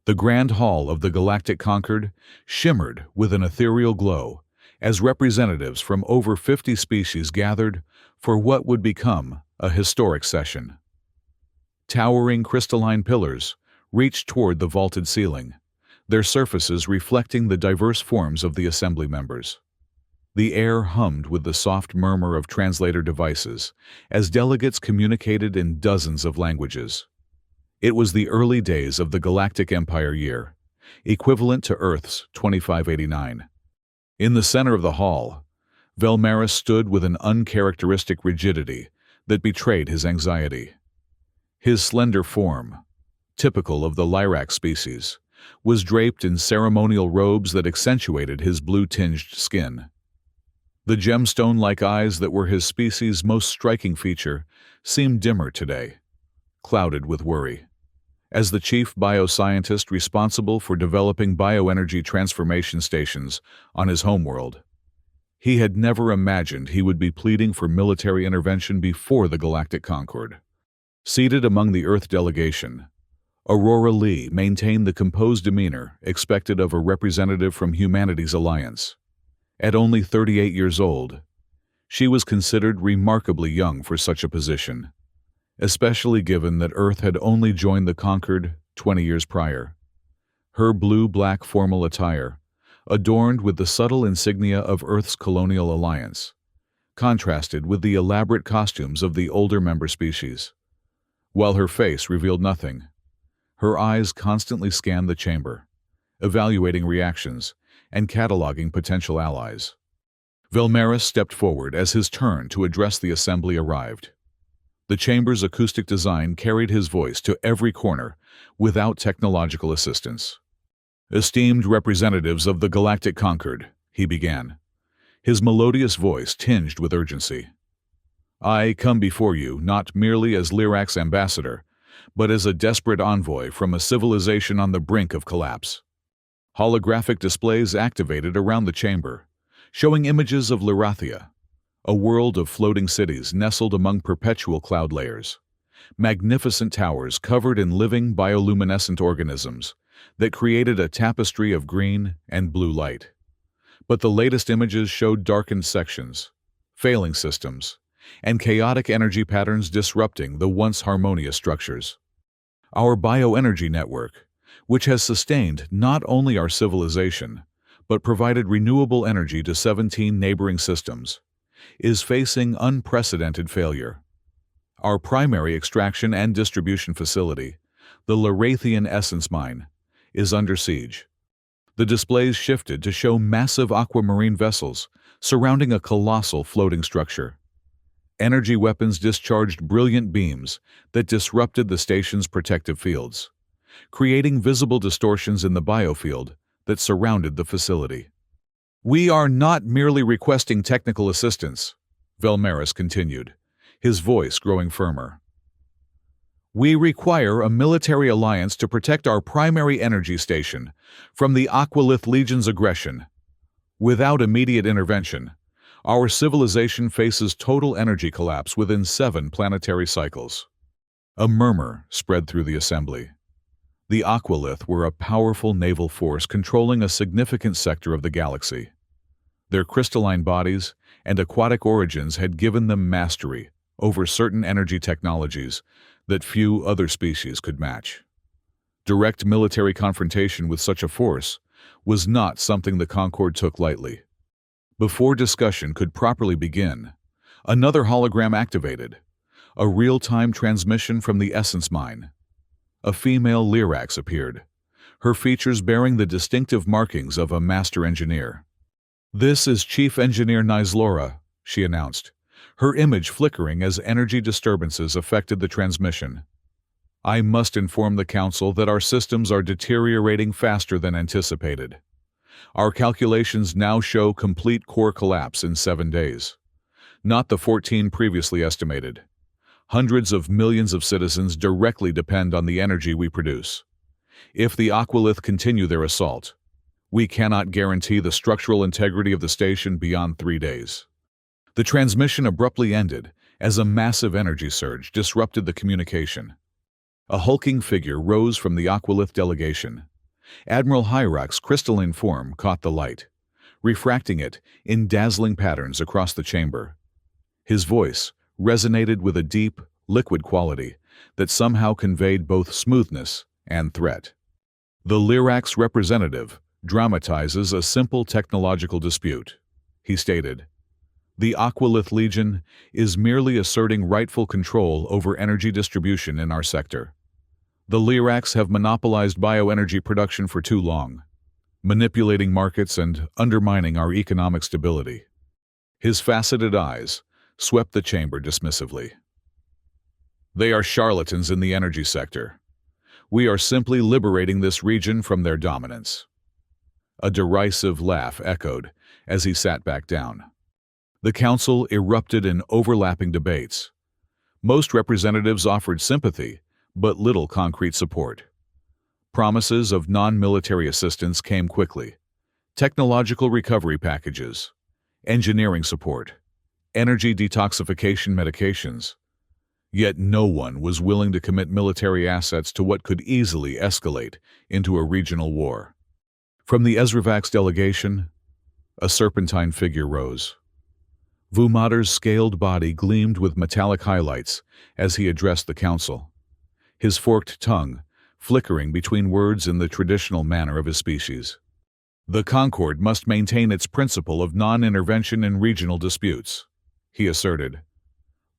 The grand hall of the Galactic Concord shimmered with an ethereal glow as representatives from over 50 species gathered for what would become a historic session. Towering crystalline pillars reached toward the vaulted ceiling, their surfaces reflecting the diverse forms of the assembly members. The air hummed with the soft murmur of translator devices as delegates communicated in dozens of languages. It was the early days of the Galactic Empire year, equivalent to Earth's 2589. In the center of the hall, Velmaris stood with an uncharacteristic rigidity that betrayed his anxiety. His slender form, typical of the Lyrax species, was draped in ceremonial robes that accentuated his blue-tinged skin. The gemstone-like eyes that were his species' most striking feature seemed dimmer today, clouded with worry. As the chief bioscientist responsible for developing bioenergy transformation stations on his homeworld, he had never imagined he would be pleading for military intervention before the Galactic Concord. Seated among the Earth delegation, Aurora Lee maintained the composed demeanor expected of a representative from Humanity's Alliance. At only 38 years old, she was considered remarkably young for such a position, especially given that Earth had only joined the Concord 20 years prior. Her blue-black formal attire, adorned with the subtle insignia of Earth's colonial alliance, contrasted with the elaborate costumes of the older member species. While her face revealed nothing, her eyes constantly scanned the chamber, evaluating reactions and cataloging potential allies. Velmaris stepped forward as his turn to address the assembly arrived. The chamber's acoustic design carried his voice to every corner without technological assistance. "Esteemed representatives of the Galactic Concord," he began, his melodious voice tinged with urgency. "I come before you not merely as Lyrax ambassador, but as a desperate envoy from a civilization on the brink of collapse." Holographic displays activated around the chamber, showing images of Lyrathia, a world of floating cities nestled among perpetual cloud layers, magnificent towers covered in living bioluminescent organisms that created a tapestry of green and blue light. But the latest images showed darkened sections, failing systems, and chaotic energy patterns disrupting the once harmonious structures. Our bioenergy network, which has sustained not only our civilization, but provided renewable energy to 17 neighboring systems, is facing unprecedented failure. Our primary extraction and distribution facility, the Lyrathian Essence Mine, is under siege. The displays shifted to show massive aquamarine vessels surrounding a colossal floating structure. Energy weapons discharged brilliant beams that disrupted the station's protective fields, creating visible distortions in the biofield that surrounded the facility. "We are not merely requesting technical assistance," Velmaris continued, his voice growing firmer. "We require a military alliance to protect our primary energy station from the Aqualith Legion's aggression. Without immediate intervention, our civilization faces total energy collapse within 7 planetary cycles." A murmur spread through the assembly. The Aqualith were a powerful naval force controlling a significant sector of the galaxy. Their crystalline bodies and aquatic origins had given them mastery over certain energy technologies that few other species could match. Direct military confrontation with such a force was not something the Concord took lightly. Before discussion could properly begin, another hologram activated, a real-time transmission from the Essence Mine. A female Lyrax appeared, her features bearing the distinctive markings of a master engineer. "This is Chief Engineer Nyslora," she announced, her image flickering as energy disturbances affected the transmission. "I must inform the Council that our systems are deteriorating faster than anticipated. Our calculations now show complete core collapse in 7 days, not the 14 previously estimated. Hundreds of millions of citizens directly depend on the energy we produce. If the Aqualith continue their assault, we cannot guarantee the structural integrity of the station beyond 3 days." The transmission abruptly ended as a massive energy surge disrupted the communication. A hulking figure rose from the Aqualith delegation, Admiral Hyrax's crystalline form caught the light, refracting it in dazzling patterns across the chamber. His voice resonated with a deep, liquid quality that somehow conveyed both smoothness and threat. The Lyrax representative dramatizes a simple technological dispute. He stated, "The Aqualith Legion is merely asserting rightful control over energy distribution in our sector. The Lyrax have monopolized bioenergy production for too long, manipulating markets and undermining our economic stability." His faceted eyes swept the chamber dismissively. "They are charlatans in the energy sector. We are simply liberating this region from their dominance." A derisive laugh echoed as he sat back down. The council erupted in overlapping debates. Most representatives offered sympathy, but little concrete support. Promises of non-military assistance came quickly. Technological recovery packages, engineering support, energy detoxification medications. Yet no one was willing to commit military assets to what could easily escalate into a regional war. From the Ezravax delegation, a serpentine figure rose. Vumater's scaled body gleamed with metallic highlights as he addressed the council, his forked tongue flickering between words in the traditional manner of his species. "The Concord must maintain its principle of non-intervention in regional disputes," he asserted.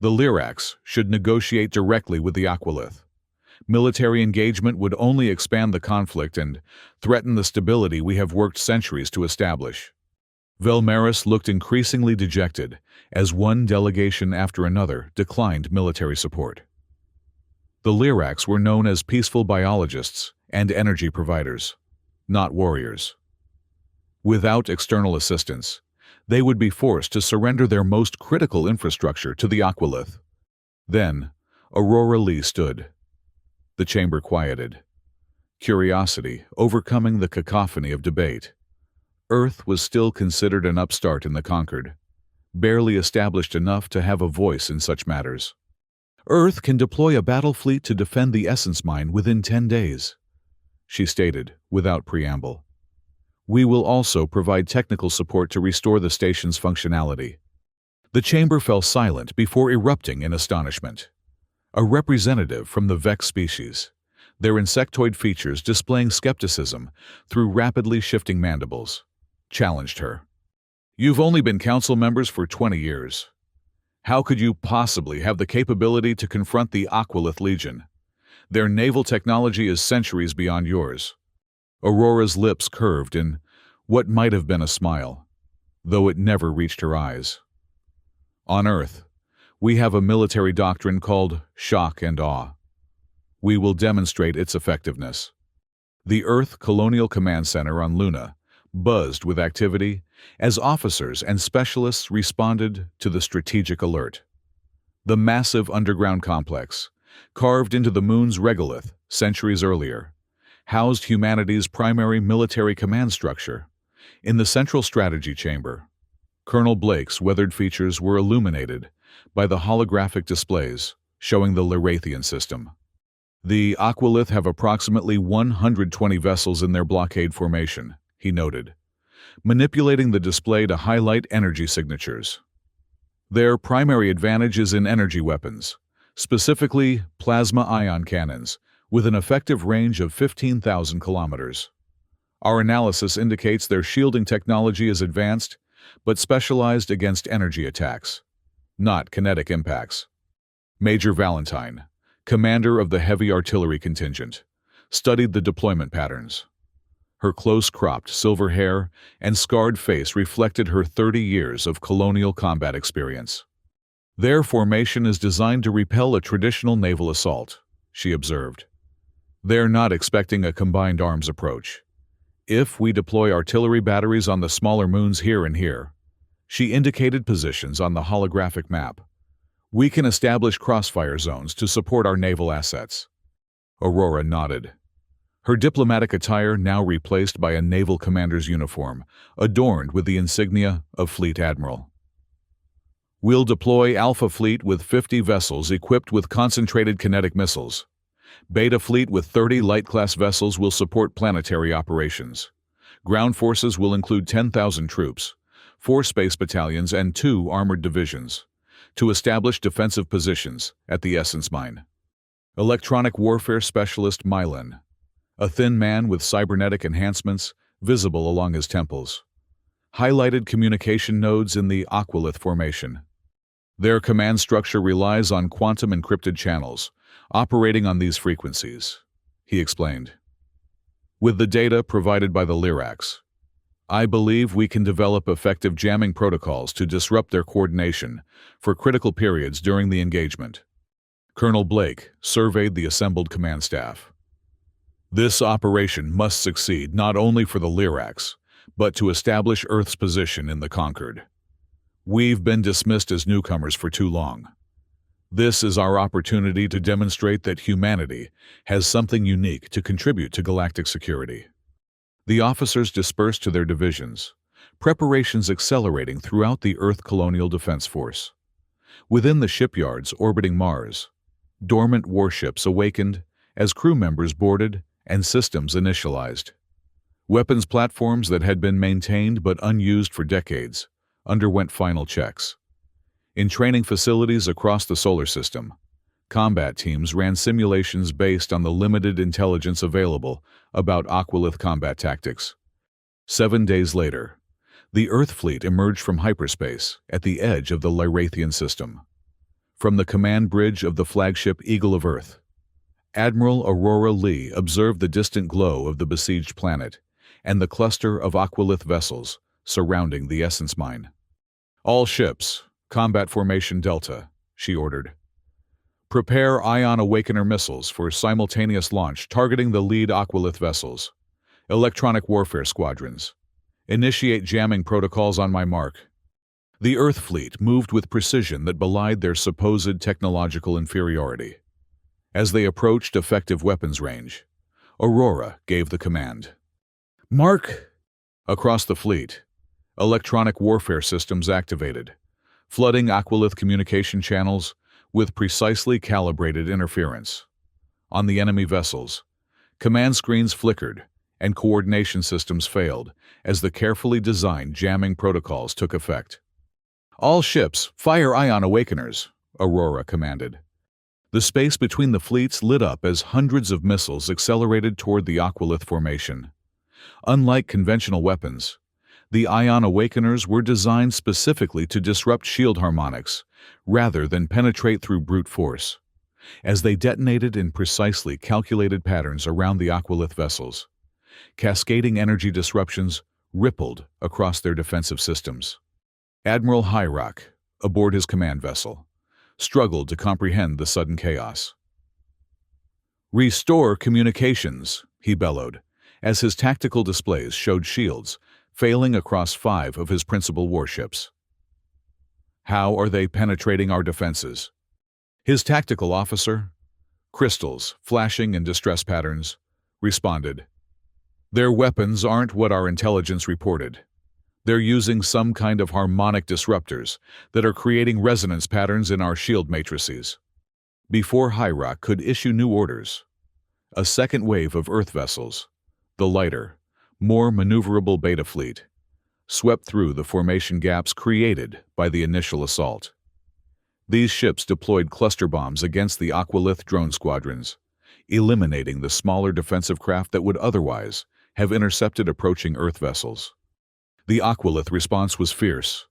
"The Lyrax should negotiate directly with the Aqualith. Military engagement would only expand the conflict and threaten the stability we have worked centuries to establish." Velmaris looked increasingly dejected as one delegation after another declined military support. The Lyrax were known as peaceful biologists and energy providers, not warriors. Without external assistance, they would be forced to surrender their most critical infrastructure to the Aqualith. Then, Aurora Lee stood. The chamber quieted, curiosity overcoming the cacophony of debate. Earth was still considered an upstart in the Concord, barely established enough to have a voice in such matters. "Earth can deploy a battle fleet to defend the Essence Mine within 10 days, she stated, without preamble. "We will also provide technical support to restore the station's functionality." The chamber fell silent before erupting in astonishment. A representative from the Vex species, their insectoid features displaying skepticism through rapidly shifting mandibles, challenged her. "You've only been council members for 20 years. How could you possibly have the capability to confront the Aqualith Legion? Their naval technology is centuries beyond yours." Aurora's lips curved in what might have been a smile, though it never reached her eyes. "On Earth, we have a military doctrine called shock and awe. We will demonstrate its effectiveness." The Earth Colonial Command Center on Luna buzzed with activity as officers and specialists responded to the strategic alert. The massive underground complex, carved into the moon's regolith centuries earlier, housed humanity's primary military command structure. In the central strategy chamber, Colonel Blake's weathered features were illuminated by the holographic displays showing the Lyrathian system. "The Aqualith have approximately 120 vessels in their blockade formation," he noted, manipulating the display to highlight energy signatures. "Their primary advantage is in energy weapons, specifically plasma ion cannons, with an effective range of 15,000 kilometers. Our analysis indicates their shielding technology is advanced, but specialized against energy attacks, not kinetic impacts." Major Valentine, commander of the heavy artillery contingent, studied the deployment patterns. Her close-cropped silver hair and scarred face reflected her 30 years of colonial combat experience. "Their formation is designed to repel a traditional naval assault," she observed. "They're not expecting a combined arms approach. If we deploy artillery batteries on the smaller moons here and here," she indicated positions on the holographic map, "we can establish crossfire zones to support our naval assets." Aurora nodded, her diplomatic attire now replaced by a naval commander's uniform, adorned with the insignia of Fleet Admiral. "We'll deploy Alpha Fleet with 50 vessels equipped with concentrated kinetic missiles, Beta Fleet with 30 light-class vessels will support planetary operations. Ground forces will include 10,000 troops, 4 space battalions, and 2 armored divisions to establish defensive positions at the Essence Mine. Electronic Warfare Specialist Mylan, a thin man with cybernetic enhancements visible along his temples. Highlighted communication nodes in the Aquilith formation. Their command structure relies on quantum encrypted channels, operating on these frequencies, he explained. With the data provided by the Lyrax, I believe we can develop effective jamming protocols to disrupt their coordination for critical periods during the engagement. Colonel Blake surveyed the assembled command staff. This operation must succeed not only for the Lyrax, but to establish Earth's position in the Concord. We've been dismissed as newcomers for too long. This is our opportunity to demonstrate that humanity has something unique to contribute to galactic security. The officers dispersed to their divisions, preparations accelerating throughout the Earth Colonial Defense Force. Within the shipyards orbiting Mars, dormant warships awakened as crew members boarded and systems initialized. Weapons platforms that had been maintained but unused for decades underwent final checks. In training facilities across the solar system, combat teams ran simulations based on the limited intelligence available about Aquilith combat tactics. 7 days later, the Earth fleet emerged from hyperspace at the edge of the Lyrathian system. From the command bridge of the flagship Eagle of Earth, Admiral Aurora Lee observed the distant glow of the besieged planet and the cluster of Aquilith vessels surrounding the Essence Mine. All ships, Combat Formation Delta, she ordered. Prepare Ion Awakener missiles for simultaneous launch targeting the lead Aquilith vessels. Electronic Warfare Squadrons. Initiate jamming protocols on my mark. The Earth fleet moved with precision that belied their supposed technological inferiority. As they approached effective weapons range, Aurora gave the command. Mark! Across the fleet, electronic warfare systems activated, flooding Aquilith communication channels with precisely calibrated interference. On the enemy vessels, command screens flickered and coordination systems failed as the carefully designed jamming protocols took effect. All ships, fire Ion Awakeners, Aurora commanded. The space between the fleets lit up as hundreds of missiles accelerated toward the Aquilith formation. Unlike conventional weapons, the Ion Awakeners were designed specifically to disrupt shield harmonics rather than penetrate through brute force, as they detonated in precisely calculated patterns around the Aquilith vessels. Cascading energy disruptions rippled across their defensive systems. Admiral Hyrock, aboard his command vessel, struggled to comprehend the sudden chaos. Restore communications, he bellowed, as his tactical displays showed shields failing across 5 of his principal warships. How are they penetrating our defenses? His tactical officer, crystals flashing in distress patterns, responded. Their weapons aren't what our intelligence reported. They're using some kind of harmonic disruptors that are creating resonance patterns in our shield matrices. Before Hyrock could issue new orders, a second wave of Earth vessels, the lighter, more maneuverable Beta Fleet, swept through the formation gaps created by the initial assault. These ships deployed cluster bombs against the Aquilith drone squadrons, eliminating the smaller defensive craft that would otherwise have intercepted approaching Earth vessels. The Aquilith response was fierce.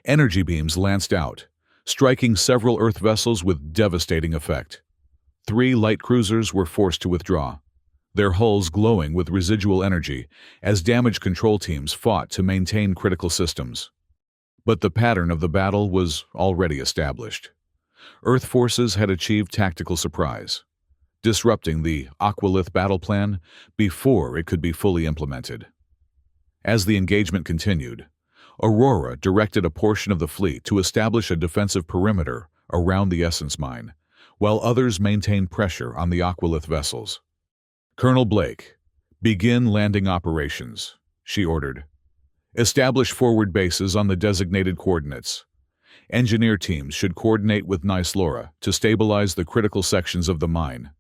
Energy beams lanced out, striking several Earth vessels with devastating effect. 3 light cruisers were forced to withdraw, their hulls glowing with residual energy as damage control teams fought to maintain critical systems. But the pattern of the battle was already established. Earth forces had achieved tactical surprise, disrupting the Aquilith battle plan before it could be fully implemented. As the engagement continued, Aurora directed a portion of the fleet to establish a defensive perimeter around the Essence Mine, while others maintained pressure on the Aquilith vessels. Colonel Blake, begin landing operations, she ordered. Establish forward bases on the designated coordinates. Engineer teams should coordinate with Nice Laura to stabilize the critical sections of the mine.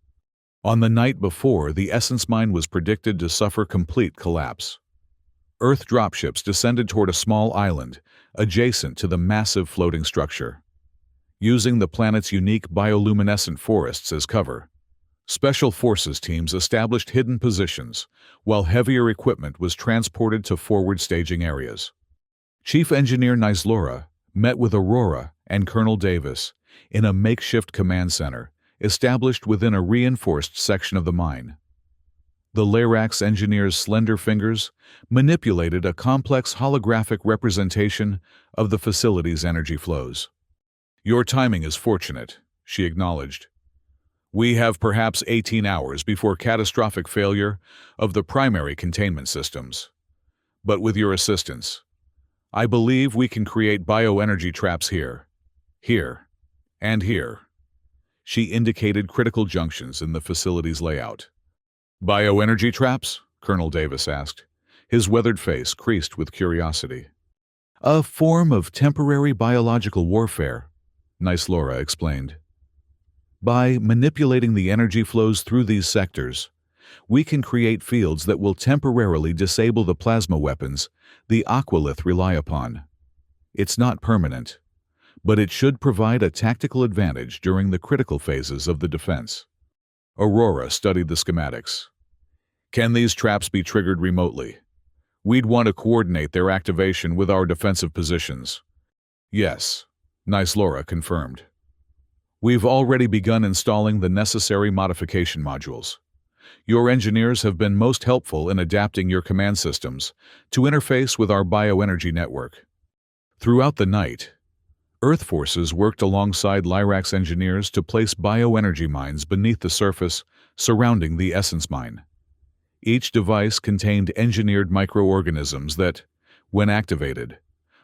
On the night before, the Essence Mine was predicted to suffer complete collapse. Earth dropships descended toward a small island adjacent to the massive floating structure. Using the planet's unique bioluminescent forests as cover, Special Forces teams established hidden positions, while heavier equipment was transported to forward staging areas. Chief Engineer Nyslora met with Aurora and Colonel Davis in a makeshift command center established within a reinforced section of the mine. The Lyrax engineer's slender fingers manipulated a complex holographic representation of the facility's energy flows. "Your timing is fortunate," she acknowledged. "We have perhaps 18 hours before catastrophic failure of the primary containment systems. But with your assistance, I believe we can create bioenergy traps here, and here." She indicated critical junctions in the facility's layout. "Bioenergy traps?" Colonel Davis asked, his weathered face creased with curiosity. "A form of temporary biological warfare," Nyslora explained. "By manipulating the energy flows through these sectors, we can create fields that will temporarily disable the plasma weapons the Aqualith rely upon. It's not permanent, but it should provide a tactical advantage during the critical phases of the defense." Aurora studied the schematics. "Can these traps be triggered remotely? We'd want to coordinate their activation with our defensive positions." "Yes," Nyslora confirmed. "We've already begun installing the necessary modification modules. Your engineers have been most helpful in adapting your command systems to interface with our bioenergy network." Throughout the night, Earth forces worked alongside Lyrax engineers to place bioenergy mines beneath the surface surrounding the Essence Mine. Each device contained engineered microorganisms that, when activated,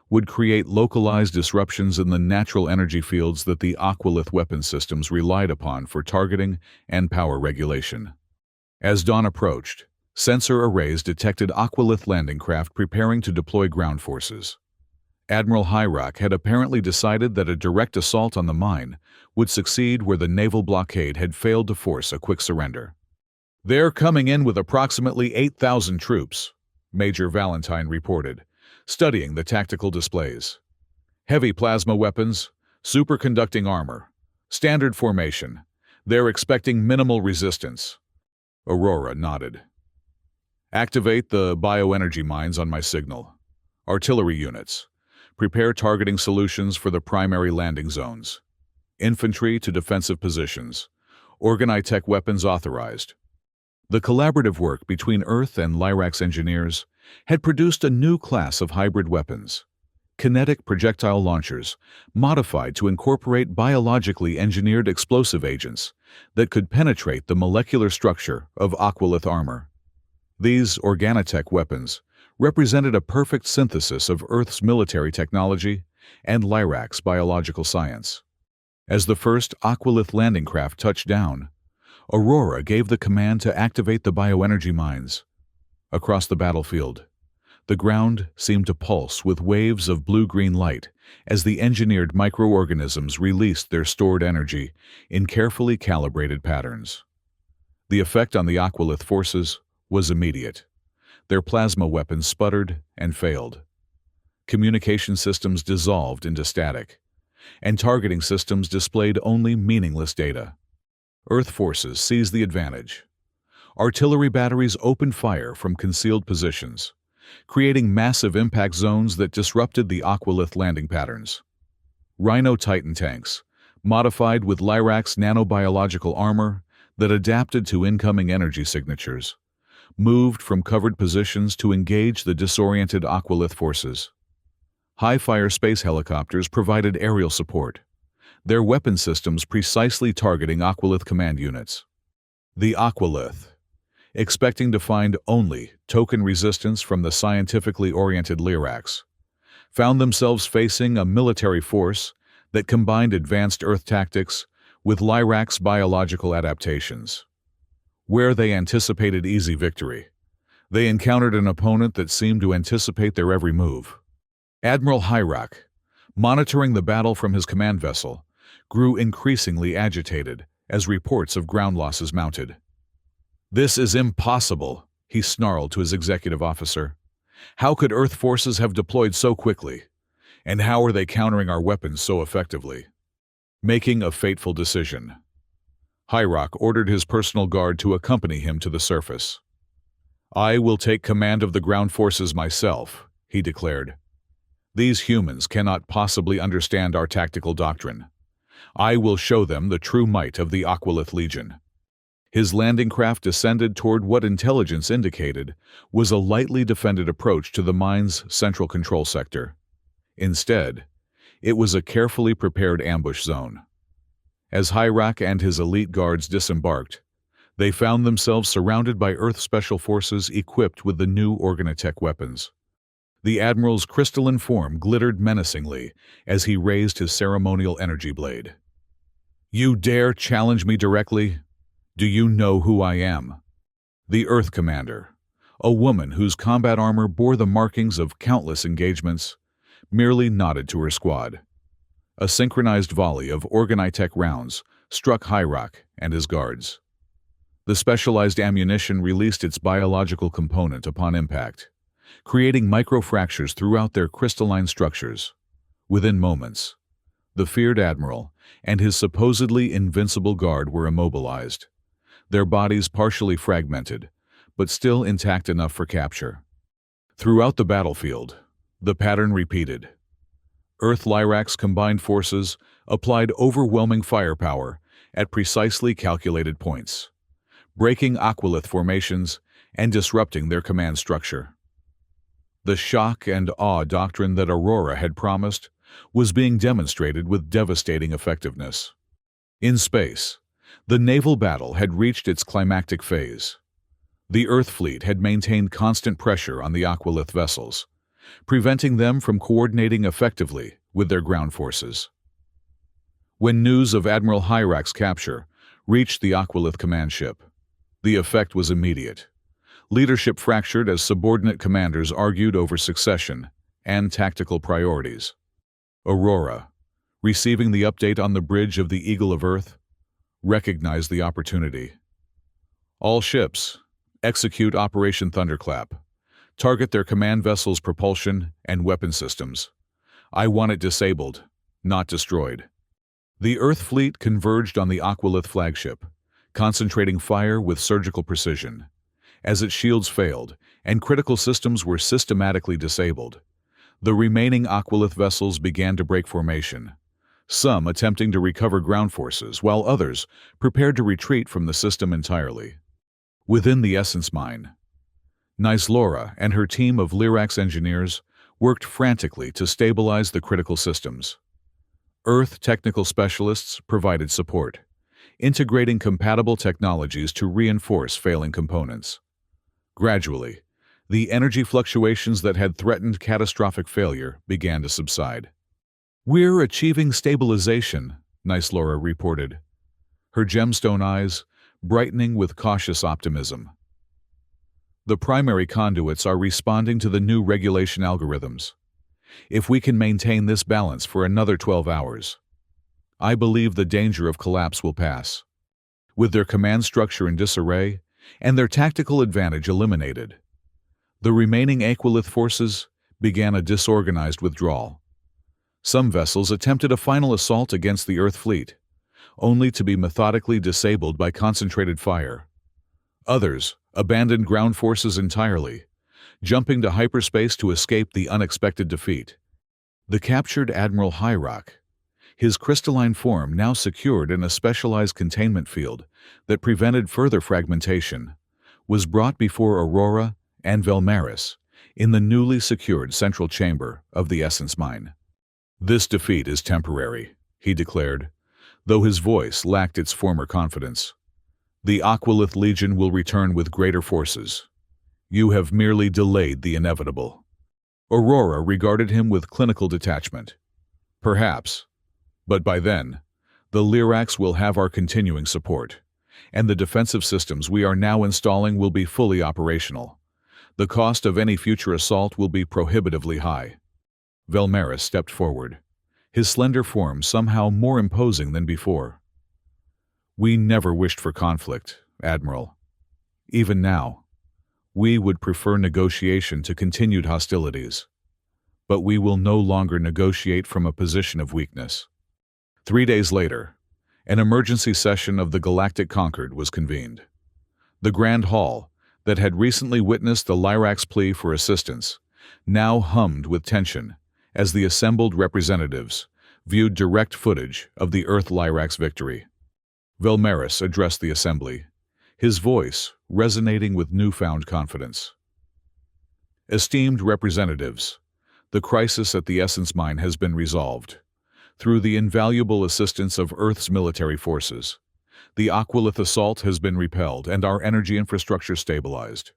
would create localized disruptions in the natural energy fields that the Aqualith weapon systems relied upon for targeting and power regulation. As dawn approached, sensor arrays detected Aqualith landing craft preparing to deploy ground forces. Admiral Hyrock had apparently decided that a direct assault on the mine would succeed where the naval blockade had failed to force a quick surrender. "They're coming in with approximately 8,000 troops," Major Valentine reported, studying the tactical displays. "Heavy plasma weapons, superconducting armor, standard formation. They're expecting minimal resistance." Aurora nodded. "Activate the bioenergy mines on my signal. Artillery units, prepare targeting solutions for the primary landing zones. Infantry to defensive positions. Organitech weapons authorized." The collaborative work between Earth and Lyrax engineers had produced a new class of hybrid weapons, kinetic projectile launchers, modified to incorporate biologically engineered explosive agents that could penetrate the molecular structure of Aqualith armor. These organitech weapons represented a perfect synthesis of Earth's military technology and Lyrax biological science. As the first Aqualith landing craft touched down, Aurora gave the command to activate the bioenergy mines. Across the battlefield, the ground seemed to pulse with waves of blue-green light as the engineered microorganisms released their stored energy in carefully calibrated patterns. The effect on the Aqualith forces was immediate. Their plasma weapons sputtered and failed. Communication systems dissolved into static, and targeting systems displayed only meaningless data. Earth forces seized the advantage. Artillery batteries opened fire from concealed positions, creating massive impact zones that disrupted the Aqualith landing patterns. Rhino Titan tanks, modified with Lyrax nanobiological armor that adapted to incoming energy signatures, moved from covered positions to engage the disoriented Aqualith forces. High-fire space helicopters provided aerial support, their weapon systems precisely targeting Aqualith command units. The Aqualith, expecting to find only token resistance from the scientifically oriented Lyrax, found themselves facing a military force that combined advanced Earth tactics with Lyrax biological adaptations. Where they anticipated easy victory, they encountered an opponent that seemed to anticipate their every move. Admiral Hyrock, monitoring the battle from his command vessel, grew increasingly agitated as reports of ground losses mounted. "This is impossible," he snarled to his executive officer. "How could Earth forces have deployed so quickly? And how are they countering our weapons so effectively?" Making a fateful decision, Hyrock ordered his personal guard to accompany him to the surface. "I will take command of the ground forces myself," he declared. "These humans cannot possibly understand our tactical doctrine. I will show them the true might of the Aquilith Legion." His landing craft descended toward what intelligence indicated was a lightly defended approach to the mine's central control sector. Instead, it was a carefully prepared ambush zone. As Hyrock and his elite guards disembarked, they found themselves surrounded by Earth Special Forces equipped with the new Organotech weapons. The Admiral's crystalline form glittered menacingly as he raised his ceremonial energy blade. "You dare challenge me directly? Do you know who I am?" The Earth Commander, a woman whose combat armor bore the markings of countless engagements, merely nodded to her squad. A synchronized volley of Organotech rounds struck Hyrock and his guards. The specialized ammunition released its biological component upon impact, creating microfractures throughout their crystalline structures. Within moments, the feared Admiral and his supposedly invincible guard were immobilized, their bodies partially fragmented, but still intact enough for capture. Throughout the battlefield, the pattern repeated. Earth Lyrax combined forces applied overwhelming firepower at precisely calculated points, breaking Aquilith formations and disrupting their command structure. The shock and awe doctrine that Aurora had promised was being demonstrated with devastating effectiveness. In space, the naval battle had reached its climactic phase. The Earth fleet had maintained constant pressure on the Aquilith vessels, preventing them from coordinating effectively with their ground forces. When news of Admiral Hyrock's capture reached the Aquilith command ship, the effect was immediate. Leadership fractured as subordinate commanders argued over succession and tactical priorities. Aurora, receiving the update on the bridge of the Eagle of Earth, recognized the opportunity. "All ships, execute Operation Thunderclap. Target their command vessels' propulsion and weapon systems. I want it disabled, not destroyed." The Earth fleet converged on the Aquilith flagship, concentrating fire with surgical precision. As its shields failed and critical systems were systematically disabled, the remaining Aquilith vessels began to break formation, some attempting to recover ground forces, while others prepared to retreat from the system entirely. Within the Essence Mine, Nyslora and her team of Lyrax engineers worked frantically to stabilize the critical systems. Earth technical specialists provided support, integrating compatible technologies to reinforce failing components. Gradually, the energy fluctuations that had threatened catastrophic failure began to subside. "We're achieving stabilization," Nyslora reported, her gemstone eyes brightening with cautious optimism. "The primary conduits are responding to the new regulation algorithms. If we can maintain this balance for another 12 hours, I believe the danger of collapse will pass." With their command structure in disarray and their tactical advantage eliminated, the remaining Aquilith forces began a disorganized withdrawal. Some vessels attempted a final assault against the Earth fleet, only to be methodically disabled by concentrated fire. Others abandoned ground forces entirely, jumping to hyperspace to escape the unexpected defeat. The captured Admiral Hyrock, his crystalline form now secured in a specialized containment field that prevented further fragmentation, was brought before Aurora and Velmaris in the newly secured central chamber of the Essence Mine. "This defeat is temporary," he declared, though his voice lacked its former confidence. "The Aquilith Legion will return with greater forces. You have merely delayed the inevitable." Aurora regarded him with clinical detachment. "Perhaps. But by then, the Lyrax will have our continuing support, and the defensive systems we are now installing will be fully operational. The cost of any future assault will be prohibitively high." Velmaris stepped forward, his slender form somehow more imposing than before. "We never wished for conflict, Admiral. Even now, we would prefer negotiation to continued hostilities, but we will no longer negotiate from a position of weakness. 3 days later, an emergency session of the Galactic Concord was convened. The Grand Hall, that had recently witnessed the Lyrax plea for assistance, now hummed with tension as the assembled representatives viewed direct footage of the Earth-Lyrax victory. Velmaris addressed the assembly, his voice resonating with newfound confidence. Esteemed representatives, the crisis at the Essence Mine has been resolved. Through the invaluable assistance of Earth's military forces, the Aquilith assault has been repelled and our energy infrastructure stabilized.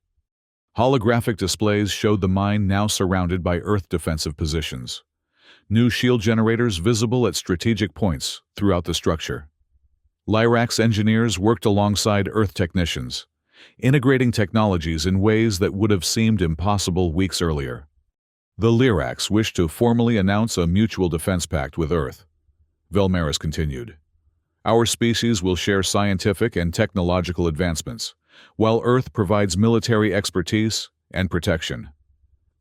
Holographic displays showed the mine now surrounded by Earth defensive positions. New shield generators visible at strategic points throughout the structure. Lyrax engineers worked alongside Earth technicians, integrating technologies in ways that would have seemed impossible weeks earlier. The Lyrax wished to formally announce a mutual defense pact with Earth. Velmaris continued. Our species will share scientific and technological advancements, while Earth provides military expertise and protection.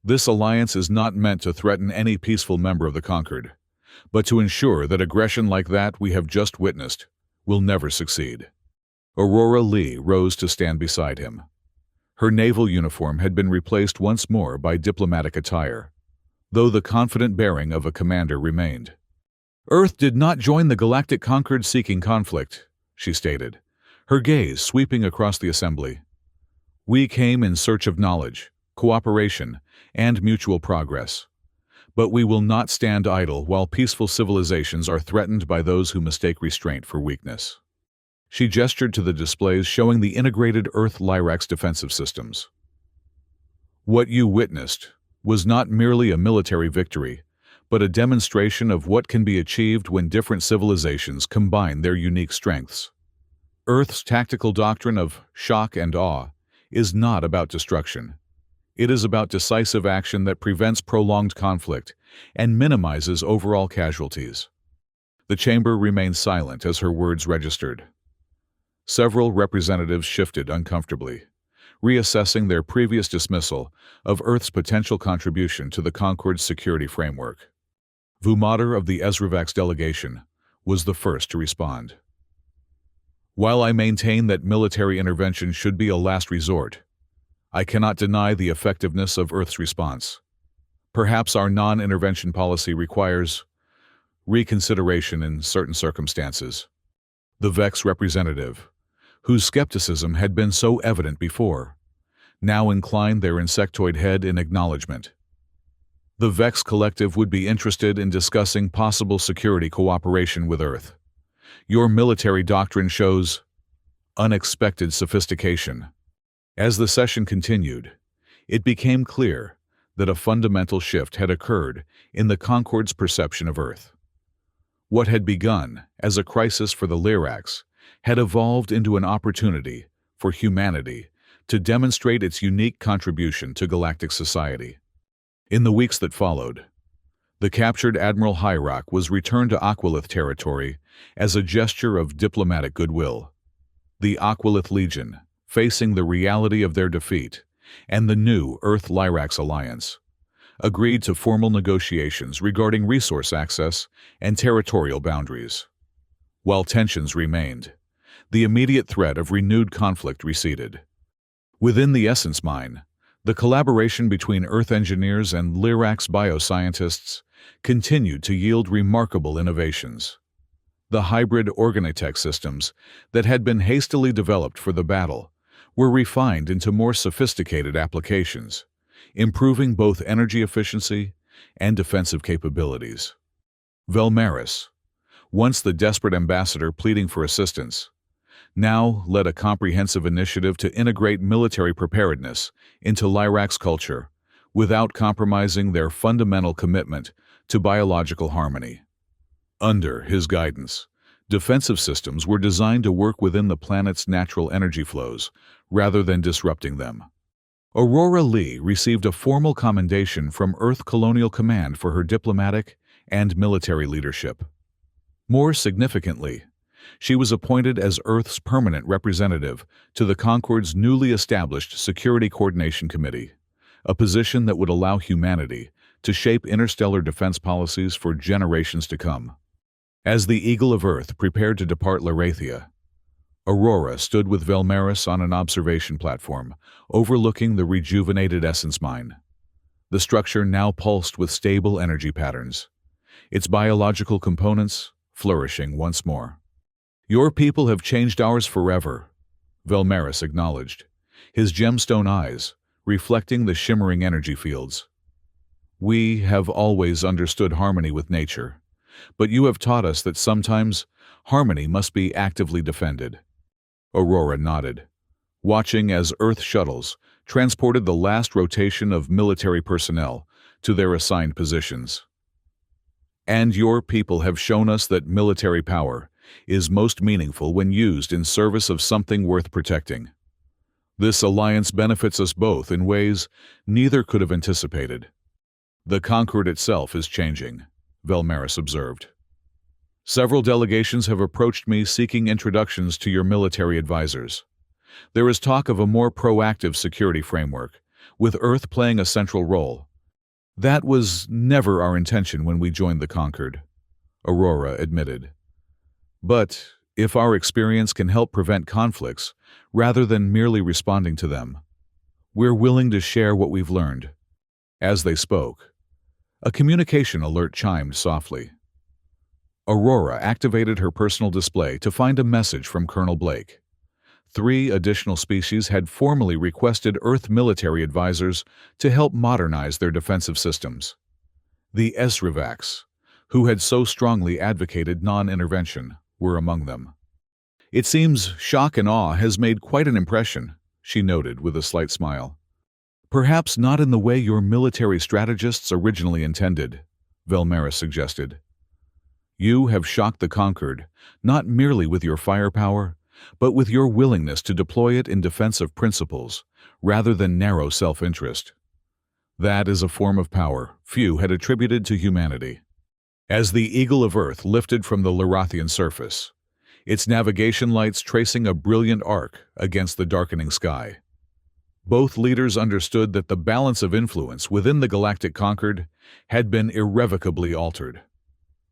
This alliance is not meant to threaten any peaceful member of the Concord, but to ensure that aggression like that we have just witnessed will never succeed. Aurora Lee rose to stand beside him. Her naval uniform had been replaced once more by diplomatic attire, though the confident bearing of a commander remained. Earth did not join the Galactic Concord seeking conflict, she stated, her gaze sweeping across the assembly. We came in search of knowledge, cooperation, and mutual progress. But we will not stand idle while peaceful civilizations are threatened by those who mistake restraint for weakness. She gestured to the displays showing the integrated Earth-Lyrax defensive systems. What you witnessed was not merely a military victory, but a demonstration of what can be achieved when different civilizations combine their unique strengths. Earth's tactical doctrine of shock and awe is not about destruction. It is about decisive action that prevents prolonged conflict and minimizes overall casualties. The chamber remained silent as her words registered. Several representatives shifted uncomfortably, reassessing their previous dismissal of Earth's potential contribution to the Concord's security framework. Vumater of the Ezravax delegation was the first to respond. While I maintain that military intervention should be a last resort, I cannot deny the effectiveness of Earth's response. Perhaps our non-intervention policy requires reconsideration in certain circumstances. The Vex representative, whose skepticism had been so evident before, now inclined their insectoid head in acknowledgement. The Vex Collective would be interested in discussing possible security cooperation with Earth. Your military doctrine shows unexpected sophistication. As the session continued, it became clear that a fundamental shift had occurred in the Concord's perception of Earth. What had begun as a crisis for the Lyrax had evolved into an opportunity for humanity to demonstrate its unique contribution to galactic society. In the weeks that followed, the captured Admiral Hyrock was returned to Aquilith territory as a gesture of diplomatic goodwill. The Aquilith Legion, facing the reality of their defeat and the new Earth-Lyrax alliance, agreed to formal negotiations regarding resource access and territorial boundaries. While tensions remained, the immediate threat of renewed conflict receded. Within the Essence Mine, the collaboration between Earth engineers and Lyrax bioscientists continued to yield remarkable innovations. The hybrid organotech systems that had been hastily developed for the battle were refined into more sophisticated applications, improving both energy efficiency and defensive capabilities. Velmaris, once the desperate ambassador pleading for assistance, now led a comprehensive initiative to integrate military preparedness into Lyrax culture without compromising their fundamental commitment to biological harmony. Under his guidance, defensive systems were designed to work within the planet's natural energy flows rather than disrupting them. Aurora Lee received a formal commendation from Earth Colonial Command for her diplomatic and military leadership. More significantly, She was appointed as Earth's permanent representative to the Concorde's newly established Security Coordination Committee, a position that would allow humanity to shape interstellar defense policies for generations to come. As the Eagle of Earth prepared to depart Larathia, Aurora stood with Velmaris on an observation platform, overlooking the rejuvenated essence mine. The structure now pulsed with stable energy patterns, its biological components flourishing once more. "Your people have changed ours forever," Velmaris acknowledged, his gemstone eyes reflecting the shimmering energy fields. "We have always understood harmony with nature, but you have taught us that sometimes harmony must be actively defended." Aurora nodded, watching as Earth shuttles transported the last rotation of military personnel to their assigned positions. "And your people have shown us that military power is most meaningful when used in service of something worth protecting. This alliance benefits us both in ways neither could have anticipated." "The Concorde itself is changing," Velmaris observed. "Several delegations have approached me seeking introductions to your military advisors. There is talk of a more proactive security framework, with Earth playing a central role. That was never our intention when we joined the Concorde," Aurora admitted. "But if our experience can help prevent conflicts rather than merely responding to them, we're willing to share what we've learned." As they spoke, a communication alert chimed softly. Aurora activated her personal display to find a message from Colonel Blake. 3 additional species had formally requested Earth military advisors to help modernize their defensive systems. The Esrivax, who had so strongly advocated non-intervention, were among them. "It seems shock and awe has made quite an impression," she noted with a slight smile. "Perhaps not in the way your military strategists originally intended," Velmaris suggested. "You have shocked the Concorde, not merely with your firepower, but with your willingness to deploy it in defense of principles, rather than narrow self-interest. That is a form of power few had attributed to humanity." As the Eagle of Earth lifted from the Larathian surface, its navigation lights tracing a brilliant arc against the darkening sky, both leaders understood that the balance of influence within the Galactic Concorde had been irrevocably altered.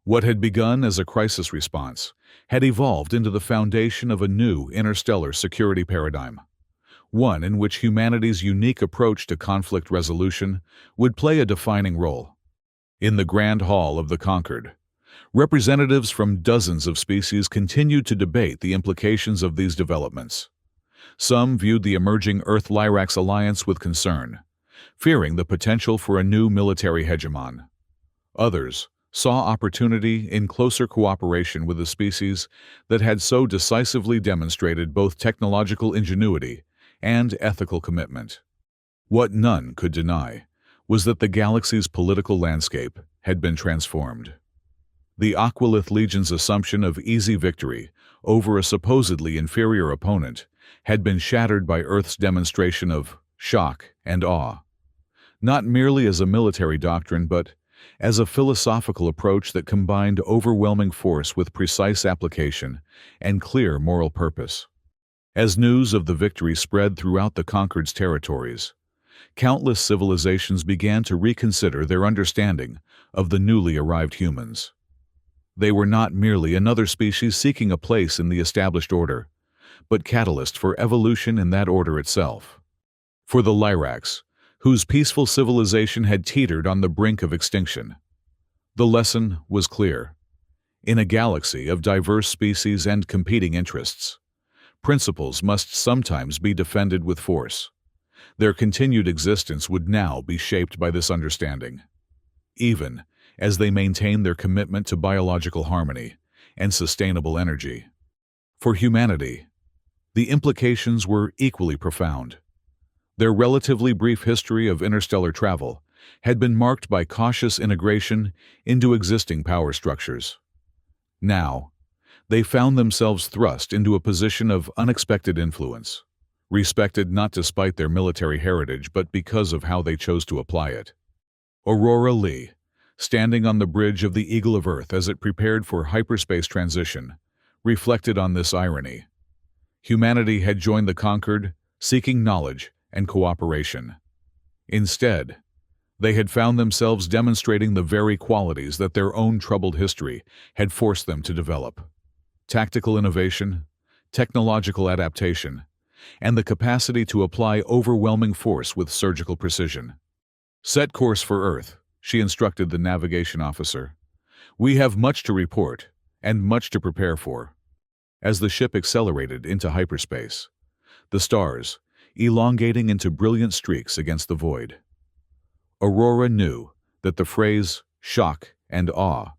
What had begun as a crisis response had evolved into the foundation of a new interstellar security paradigm, one in which humanity's unique approach to conflict resolution would play a defining role. In the Grand Hall of the Concorde, representatives from dozens of species continued to debate the implications of these developments. Some viewed the emerging Earth-Lyrax alliance with concern, fearing the potential for a new military hegemon. Others saw opportunity in closer cooperation with the species that had so decisively demonstrated both technological ingenuity and ethical commitment. What none could deny was that the galaxy's political landscape had been transformed. The Aquilith Legion's assumption of easy victory over a supposedly inferior opponent had been shattered by Earth's demonstration of shock and awe, not merely as a military doctrine but as a philosophical approach that combined overwhelming force with precise application and clear moral purpose. As news of the victory spread throughout the Concorde's territories, countless civilizations began to reconsider their understanding of the newly arrived humans. They were not merely another species seeking a place in the established order, but catalyst for evolution in that order itself. For the Lyrax, whose peaceful civilization had teetered on the brink of extinction, the lesson was clear. In a galaxy of diverse species and competing interests, principles must sometimes be defended with force. Their continued existence would now be shaped by this understanding, even as they maintain their commitment to biological harmony and sustainable energy. For humanity, the implications were equally profound. Their relatively brief history of interstellar travel had been marked by cautious integration into existing power structures. Now, they found themselves thrust into a position of unexpected influence, respected not despite their military heritage but because of how they chose to apply it. Aurora Lee, standing on the bridge of the Eagle of Earth as it prepared for hyperspace transition, reflected on this irony. Humanity had joined the conquered, seeking knowledge and cooperation. Instead, they had found themselves demonstrating the very qualities that their own troubled history had forced them to develop: tactical innovation, technological adaptation, and the capacity to apply overwhelming force with surgical precision. "Set course for Earth," she instructed the navigation officer. "We have much to report and much to prepare for." As the ship accelerated into hyperspace, the stars elongating into brilliant streaks against the void, Aurora knew that the phrase shock and awe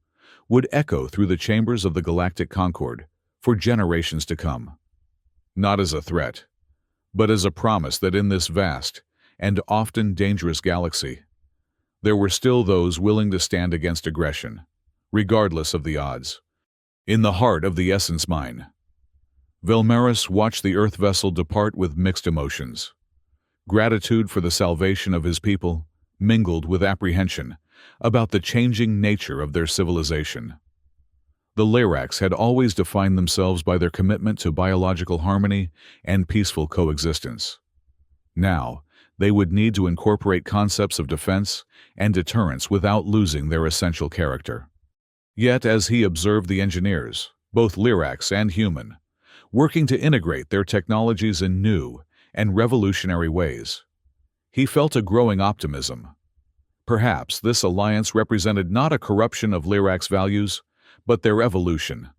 would echo through the chambers of the galactic Concorde for generations to come. Not as a threat, but as a promise that in this vast and often dangerous galaxy, there were still those willing to stand against aggression, regardless of the odds. In the heart of the Essence Mine, Velmaris watched the Earth vessel depart with mixed emotions. Gratitude for the salvation of his people mingled with apprehension about the changing nature of their civilization. The Lyrax had always defined themselves by their commitment to biological harmony and peaceful coexistence. Now, they would need to incorporate concepts of defense and deterrence without losing their essential character. Yet, as he observed the engineers, both Lyrax and human, working to integrate their technologies in new and revolutionary ways, he felt a growing optimism. Perhaps this alliance represented not a corruption of Lyrax values, but their evolution,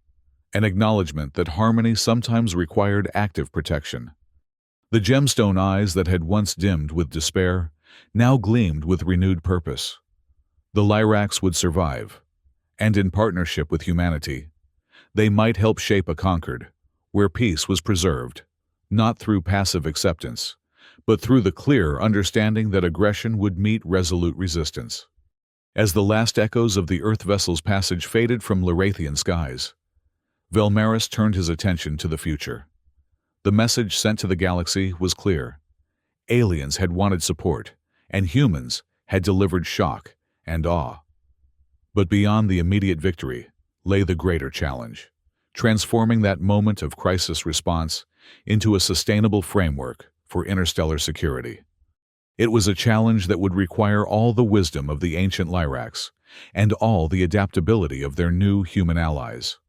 an acknowledgement that harmony sometimes required active protection. The gemstone eyes that had once dimmed with despair now gleamed with renewed purpose. The Lyrax would survive, and in partnership with humanity, they might help shape a Concord where peace was preserved, not through passive acceptance, but through the clear understanding that aggression would meet resolute resistance. As the last echoes of the Earth vessel's passage faded from Lyrathian skies, Velmaris turned his attention to the future. The message sent to the galaxy was clear. Aliens had wanted support, and humans had delivered shock and awe. But beyond the immediate victory lay the greater challenge: transforming that moment of crisis response into a sustainable framework for interstellar security. It was a challenge that would require all the wisdom of the ancient Lyrax and all the adaptability of their new human allies.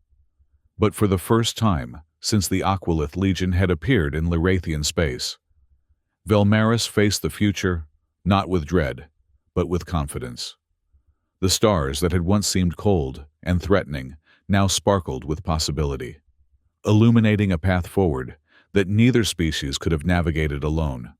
But for the first time since the Aquilith Legion had appeared in Lyrathian space, Velmaris faced the future not with dread, but with confidence. The stars that had once seemed cold and threatening now sparkled with possibility, illuminating a path forward that neither species could have navigated alone.